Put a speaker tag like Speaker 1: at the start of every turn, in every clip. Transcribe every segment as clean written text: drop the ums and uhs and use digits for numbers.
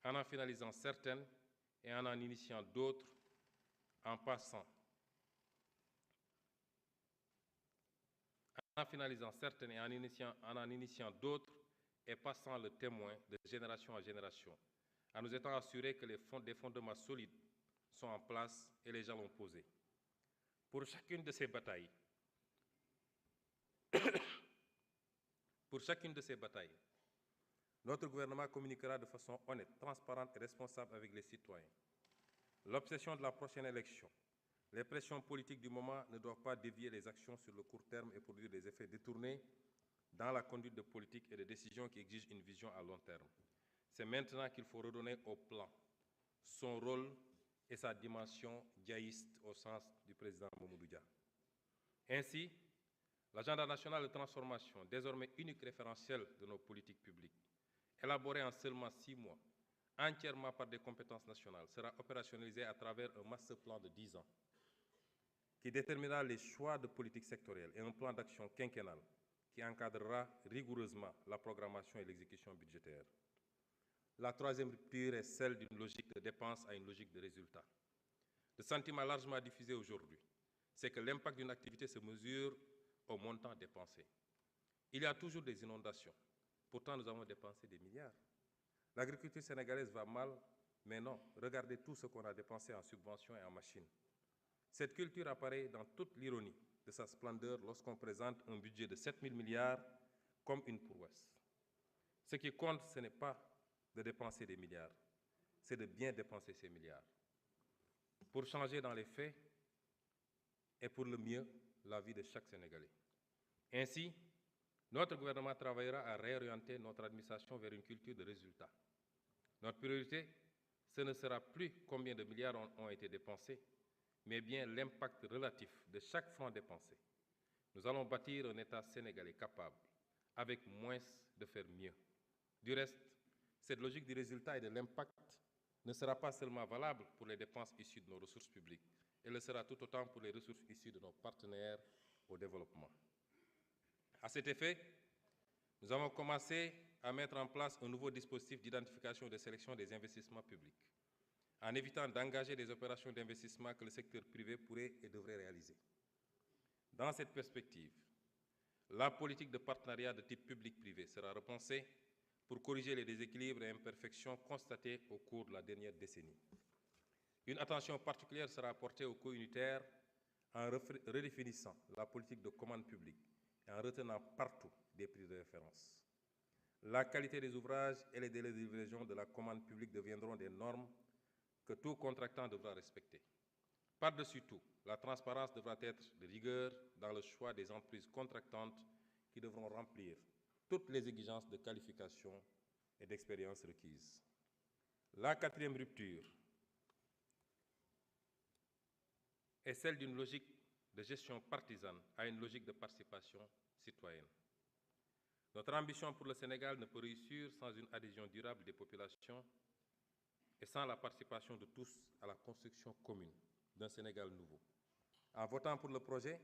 Speaker 1: en finalisant certaines et en initiant d'autres, en passant. En finalisant certaines et en initiant d'autres et passant le témoin de génération en génération, en nous étant assurés que des fondements solides sont en place et les jalons posés. Pour chacune de ces batailles, notre gouvernement communiquera de façon honnête, transparente et responsable avec les citoyens. L'obsession de la prochaine élection, les pressions politiques du moment ne doivent pas dévier les actions sur le court terme et produire des effets détournés dans la conduite de politique et de décisions qui exigent une vision à long terme. C'est maintenant qu'il faut redonner au plan son rôle et sa dimension diaïste au sens du président Mamadou Dia. Ainsi, l'agenda national de transformation, désormais unique référentiel de nos politiques publiques, élaboré en seulement 6 mois, entièrement par des compétences nationales, sera opérationnalisé à travers un master plan de 10 ans qui déterminera les choix de politique sectorielle et un plan d'action quinquennal qui encadrera rigoureusement la programmation et l'exécution budgétaire. La troisième rupture est celle d'une logique de dépense à une logique de résultat. Le sentiment largement diffusé aujourd'hui, c'est que l'impact d'une activité se mesure au montant dépensé. Il y a toujours des inondations. Pourtant, nous avons dépensé des milliards. L'agriculture sénégalaise va mal, mais non. Regardez tout ce qu'on a dépensé en subventions et en machines. Cette culture apparaît dans toute l'ironie de sa splendeur lorsqu'on présente un budget de 7 000 milliards comme une prouesse. Ce qui compte, ce n'est pas de dépenser des milliards, c'est de bien dépenser ces milliards pour changer dans les faits et pour le mieux la vie de chaque Sénégalais. Ainsi, notre gouvernement travaillera à réorienter notre administration vers une culture de résultats. Notre priorité, ce ne sera plus combien de milliards ont été dépensés, mais bien l'impact relatif de chaque franc dépensé. Nous allons bâtir un État sénégalais capable, avec moins, de faire mieux. Du reste, cette logique du résultat et de l'impact ne sera pas seulement valable pour les dépenses issues de nos ressources publiques, elle le sera tout autant pour les ressources issues de nos partenaires au développement. À cet effet, nous avons commencé à mettre en place un nouveau dispositif d'identification et de sélection des investissements publics, en évitant d'engager des opérations d'investissement que le secteur privé pourrait et devrait réaliser. Dans cette perspective, la politique de partenariat de type public-privé sera repensée pour corriger les déséquilibres et imperfections constatés au cours de la dernière décennie. Une attention particulière sera apportée aux co-unitaires en redéfinissant la politique de commande publique et en retenant partout des prix de référence. La qualité des ouvrages et les délais de livraison de la commande publique deviendront des normes que tout contractant devra respecter. Par-dessus tout, la transparence devra être de rigueur dans le choix des entreprises contractantes qui devront remplir toutes les exigences de qualification et d'expérience requises. La quatrième rupture est celle d'une logique de gestion partisane à une logique de participation citoyenne. Notre ambition pour le Sénégal ne peut réussir sans une adhésion durable des populations et sans la participation de tous à la construction commune d'un Sénégal nouveau. En votant pour le projet,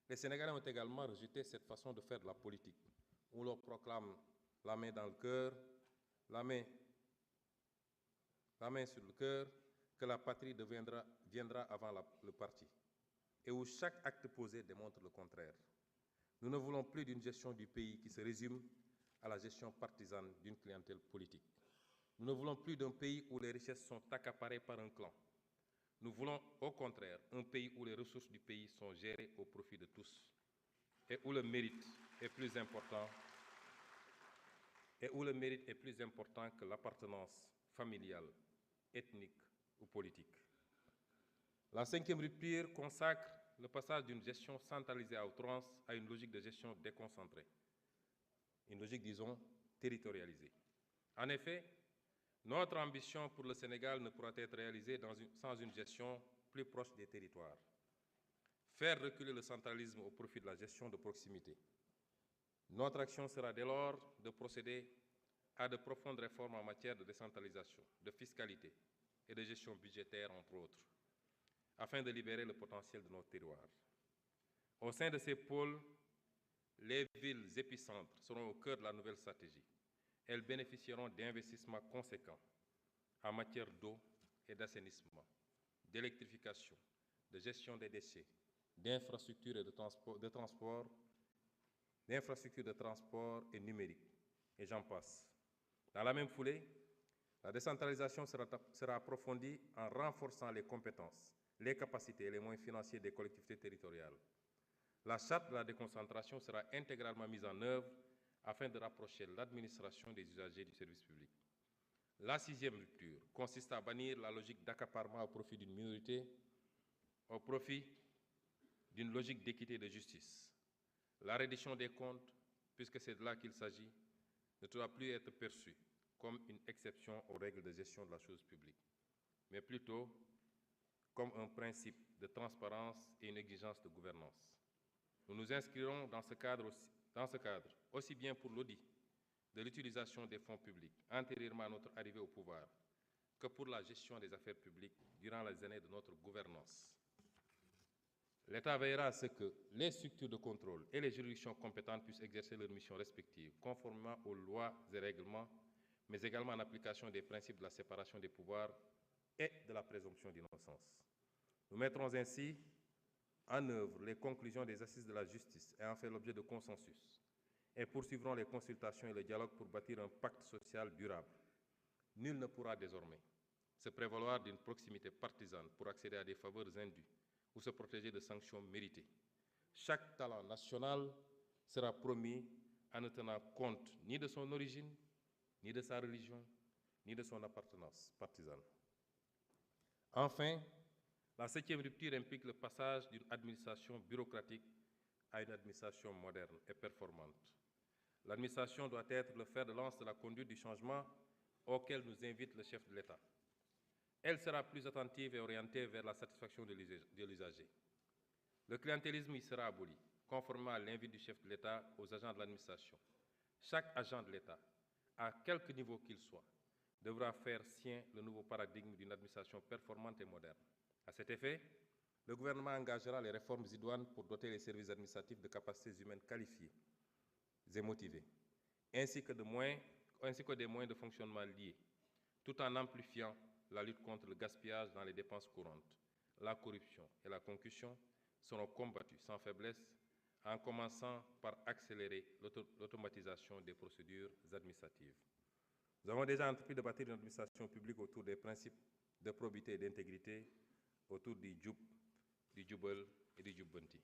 Speaker 1: les Sénégalais ont également rejeté cette façon de faire de la politique, où l'on proclame la main dans le cœur, la main sur le cœur, que la patrie viendra avant le parti, et où chaque acte posé démontre le contraire. Nous ne voulons plus d'une gestion du pays qui se résume à la gestion partisane d'une clientèle politique. Nous ne voulons plus d'un pays où les richesses sont accaparées par un clan. Nous voulons, au contraire, un pays où les ressources du pays sont gérées au profit de tous et où le mérite est plus important que l'appartenance familiale, ethnique ou politique. La cinquième rupture consacre le passage d'une gestion centralisée à outrance à une logique de gestion déconcentrée, une logique, disons, territorialisée. En effet, notre ambition pour le Sénégal ne pourra être réalisée sans une gestion plus proche des territoires. Faire reculer le centralisme au profit de la gestion de proximité. Notre action sera dès lors de procéder à de profondes réformes en matière de décentralisation, de fiscalité et de gestion budgétaire, entre autres, afin de libérer le potentiel de nos terroirs. Au sein de ces pôles, les villes épicentres seront au cœur de la nouvelle stratégie. Elles bénéficieront d'investissements conséquents en matière d'eau et d'assainissement, d'électrification, de gestion des déchets, d'infrastructures et d'infrastructures de transport et numérique, et j'en passe. Dans la même foulée, la décentralisation sera approfondie en renforçant les compétences, les capacités et les moyens financiers des collectivités territoriales. La charte de la déconcentration sera intégralement mise en œuvre afin de rapprocher l'administration des usagers du service public. La sixième rupture consiste à bannir la logique d'accaparement au profit d'une minorité, au profit d'une logique d'équité et de justice. La reddition des comptes, puisque c'est de là qu'il s'agit, ne doit plus être perçue comme une exception aux règles de gestion de la chose publique, mais plutôt comme un principe de transparence et une exigence de gouvernance. Nous nous inscrirons dans ce cadre, aussi bien pour l'audit de l'utilisation des fonds publics antérieurement à notre arrivée au pouvoir que pour la gestion des affaires publiques durant les années de notre gouvernance. L'État veillera à ce que les structures de contrôle et les juridictions compétentes puissent exercer leurs missions respectives conformément aux lois et règlements, mais également en application des principes de la séparation des pouvoirs et de la présomption d'innocence. Nous mettrons ainsi en œuvre les conclusions des assises de la justice ayant fait l'objet de consensus et poursuivrons les consultations et le dialogue pour bâtir un pacte social durable. Nul ne pourra désormais se prévaloir d'une proximité partisane pour accéder à des faveurs indues ou se protéger de sanctions méritées. Chaque talent national sera promis en ne tenant compte ni de son origine, ni de sa religion, ni de son appartenance partisane. Enfin, la septième rupture implique le passage d'une administration bureaucratique à une administration moderne et performante. L'administration doit être le fer de lance de la conduite du changement auquel nous invite le chef de l'État. Elle sera plus attentive et orientée vers la satisfaction de l'usager. Le clientélisme y sera aboli, conformément à l'invite du chef de l'État aux agents de l'administration. Chaque agent de l'État, à quelque niveau qu'il soit, devra faire sien le nouveau paradigme d'une administration performante et moderne. À cet effet, le gouvernement engagera les réformes idoines pour doter les services administratifs de capacités humaines qualifiées et motivées, ainsi que des moyens de fonctionnement liés, tout en amplifiant la lutte contre le gaspillage dans les dépenses courantes. La corruption et la concussion seront combattues sans faiblesse, en commençant par accélérer l'automatisation des procédures administratives. Nous avons déjà entrepris de bâtir une administration publique autour des principes de probité et d'intégrité, autour du Djoub, du Djoubel et du Djoubbanti.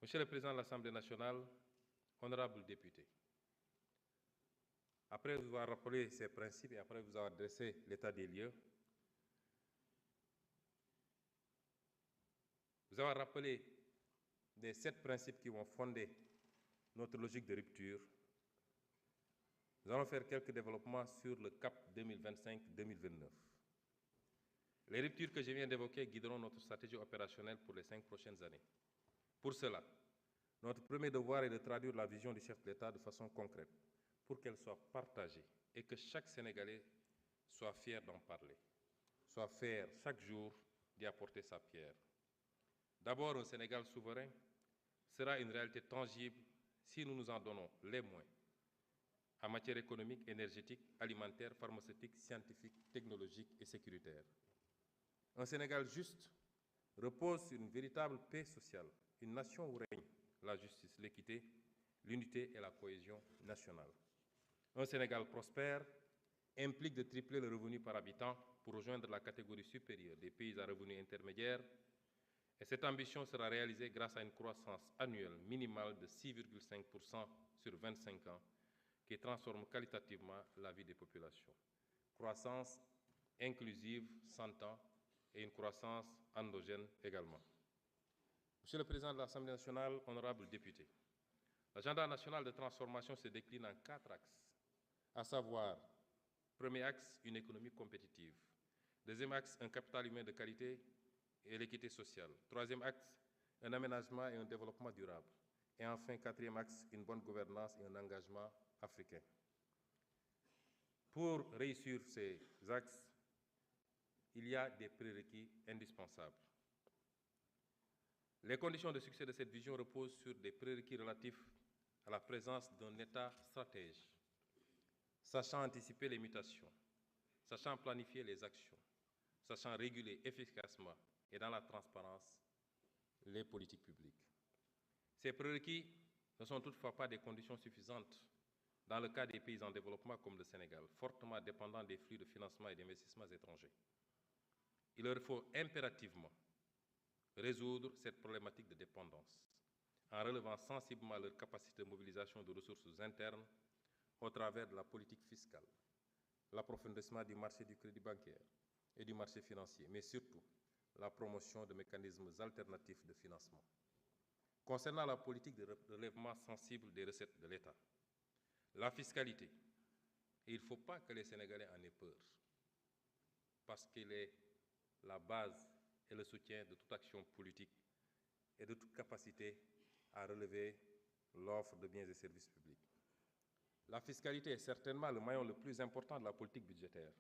Speaker 1: Monsieur le Président de l'Assemblée nationale, honorables députés, après vous avoir rappelé ces principes et après vous avoir dressé l'état des lieux, vous avoir rappelé les 7 principes qui vont fonder notre logique de rupture, nous allons faire quelques développements sur le cap 2025-2029. Les ruptures que je viens d'évoquer guideront notre stratégie opérationnelle pour les 5 prochaines années. Pour cela, notre premier devoir est de traduire la vision du chef de l'État de façon concrète, pour qu'elle soit partagée et que chaque Sénégalais soit fier d'en parler, soit fier chaque jour d'y apporter sa pierre. D'abord, un Sénégal souverain sera une réalité tangible si nous nous en donnons les moyens en matière économique, énergétique, alimentaire, pharmaceutique, scientifique, technologique et sécuritaire. Un Sénégal juste repose sur une véritable paix sociale, une nation où règne la justice, l'équité, l'unité et la cohésion nationale. Un Sénégal prospère implique de tripler le revenu par habitant pour rejoindre la catégorie supérieure des pays à revenus intermédiaires, et cette ambition sera réalisée grâce à une croissance annuelle minimale de 6,5% sur 25 ans qui transforme qualitativement la vie des populations. Croissance inclusive, s'entend, et une croissance endogène également. Monsieur le Président de l'Assemblée nationale, honorables députés, l'agenda national de transformation se décline en 4 axes, à savoir, premier axe, une économie compétitive. Deuxième axe, un capital humain de qualité et l'équité sociale. Troisième axe, un aménagement et un développement durable. Et enfin, quatrième axe, une bonne gouvernance et un engagement africain. Pour réussir ces axes, il y a des prérequis indispensables. Les conditions de succès de cette vision reposent sur des prérequis relatifs à la présence d'un État stratège, sachant anticiper les mutations, sachant planifier les actions, sachant réguler efficacement et dans la transparence les politiques publiques. Ces prérequis ne sont toutefois pas des conditions suffisantes dans le cas des pays en développement comme le Sénégal, fortement dépendants des flux de financement et d'investissements étrangers. Il leur faut impérativement résoudre cette problématique de dépendance en relevant sensiblement leur capacité de mobilisation de ressources internes au travers de la politique fiscale, l'approfondissement du marché du crédit bancaire et du marché financier, mais surtout la promotion de mécanismes alternatifs de financement. Concernant la politique de relèvement sensible des recettes de l'État, la fiscalité, et il ne faut pas que les Sénégalais en aient peur, parce qu'elle est la base et le soutien de toute action politique et de toute capacité à relever l'offre de biens et services publics. La fiscalité est certainement le maillon le plus important de la politique budgétaire.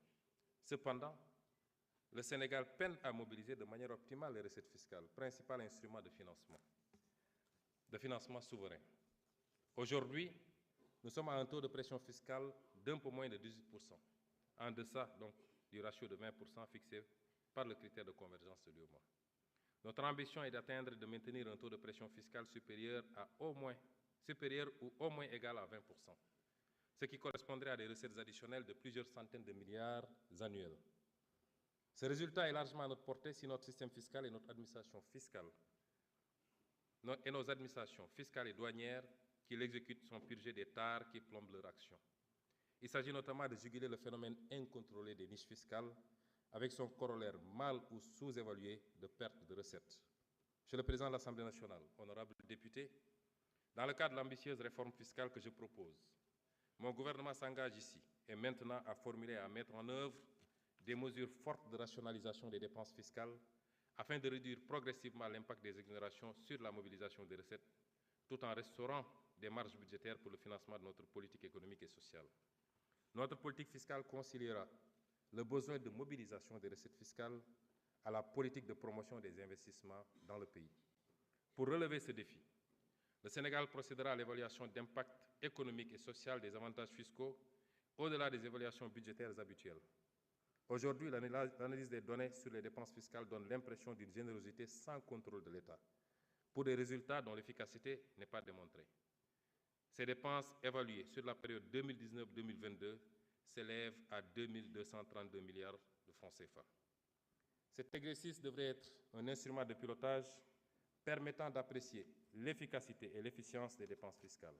Speaker 1: Cependant, le Sénégal peine à mobiliser de manière optimale les recettes fiscales, principal instrument de financement souverain. Aujourd'hui, nous sommes à un taux de pression fiscale d'un peu moins de 18%, en deçà donc du ratio de 20% fixé par le critère de convergence de l'UEMOA. Notre ambition est d'atteindre et de maintenir un taux de pression fiscale supérieur ou au moins égal à 20%, ce qui correspondrait à des recettes additionnelles de plusieurs centaines de milliards annuels. Ce résultat est largement à notre portée si notre système fiscal et notre administration fiscale et nos administrations fiscales et douanières qui l'exécutent sont purgées des tares qui plombent leur action. Il s'agit notamment de juguler le phénomène incontrôlé des niches fiscales avec son corollaire mal ou sous-évalué de perte de recettes. Monsieur le Président de l'Assemblée nationale, honorables députés, dans le cadre de l'ambitieuse réforme fiscale que je propose, mon gouvernement s'engage ici et maintenant à formuler et à mettre en œuvre des mesures fortes de rationalisation des dépenses fiscales afin de réduire progressivement l'impact des exonérations sur la mobilisation des recettes, tout en restaurant des marges budgétaires pour le financement de notre politique économique et sociale. Notre politique fiscale conciliera le besoin de mobilisation des recettes fiscales à la politique de promotion des investissements dans le pays. Pour relever ce défi, le Sénégal procédera à l'évaluation d'impact économique et social des avantages fiscaux au-delà des évaluations budgétaires habituelles. Aujourd'hui, l'analyse des données sur les dépenses fiscales donne l'impression d'une générosité sans contrôle de l'État, pour des résultats dont l'efficacité n'est pas démontrée. Ces dépenses évaluées sur la période 2019-2022 s'élèvent à 2 232 milliards de francs CFA. Cet exercice devrait être un instrument de pilotage permettant d'apprécier l'efficacité et l'efficience des dépenses fiscales.